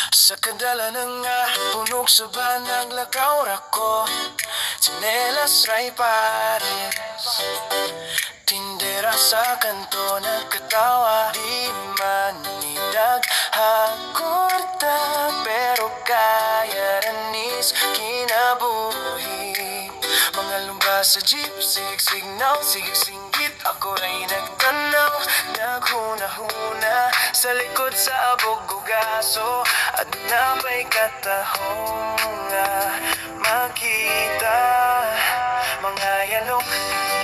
Sa kadala ng punog sa banag lakaw rako, tsinelas ray pares, tindera sa kanto nagkatawa. Di man nidag hakurta, pero kaya ranis kinabuhi. Mga lumba sa jeep, sig-signaw, sig-singgit, ako ray nagtanaw, naghuna-huna sa likod sa abog-gugaso, at napay katahong makita. Mga yanok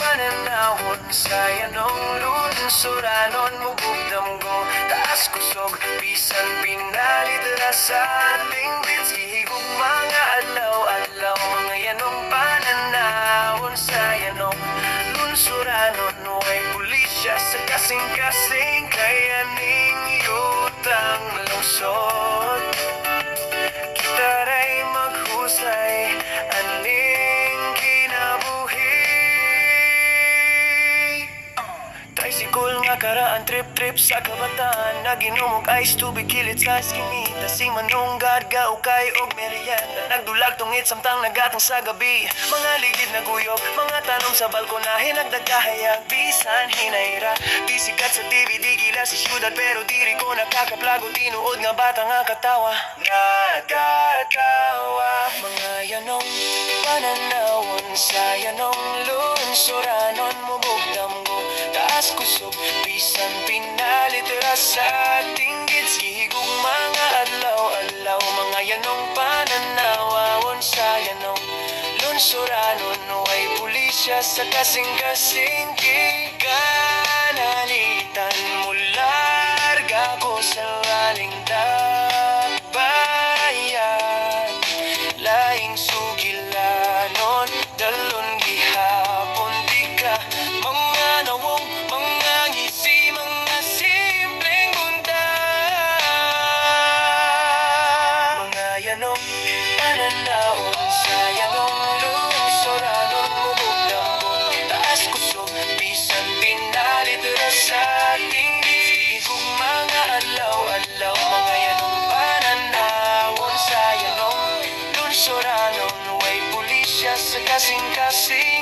pananahon sa yanong lunsuranon, mubugdamgo taas kusog, bisan pinalit ra sa ating bits, ihigog mga adlaw-adlaw. Mga yanong pananahon sa yanong lunsuranon, way pulisya sa kasing-kasing, kaya ning yutang lungsod. Kita ray maghusay aning kinabuhi. Tricycle nga karaan, trip-trip sa kabataan, naginumog ice tubig kilit sa skinita, sing manunggad gaukay og merienda, nagdulag tungit samtang nagatang sa gabi. Mga ligid na guyog, mga tanong sa balkonahe, nagdagkahayag bisan hinayra. Di sikat sa TV, di gila sa syudad, pero diri ko nakakaplago, tinuod nga bata nga katawa. Nakatawa mga yanong pananawon sa yanong lunsuranon, mubugdamgo taas kusog, bisan pinalit ra sa ating gits, gihigog mga adlaw-adlaw. Mga yanong pananawon sa yanong lunsuranon, way pulisya sa kasing-kasing, kanalitan mula larga ko sa aling dakbayan, laing sugilanon, dalon gihapon di ka. Mga nawong, mga ngisi, mga simpleng bunda, mga yanong pananahon sa yanong lunsuranon, mubugdamgo taas kusog, bisan pinalit ra sa ating higog mga adlaw-adlaw. Mga yanong pananahon sa yanong lunsuranon, way pulisya sa kasing-kasing,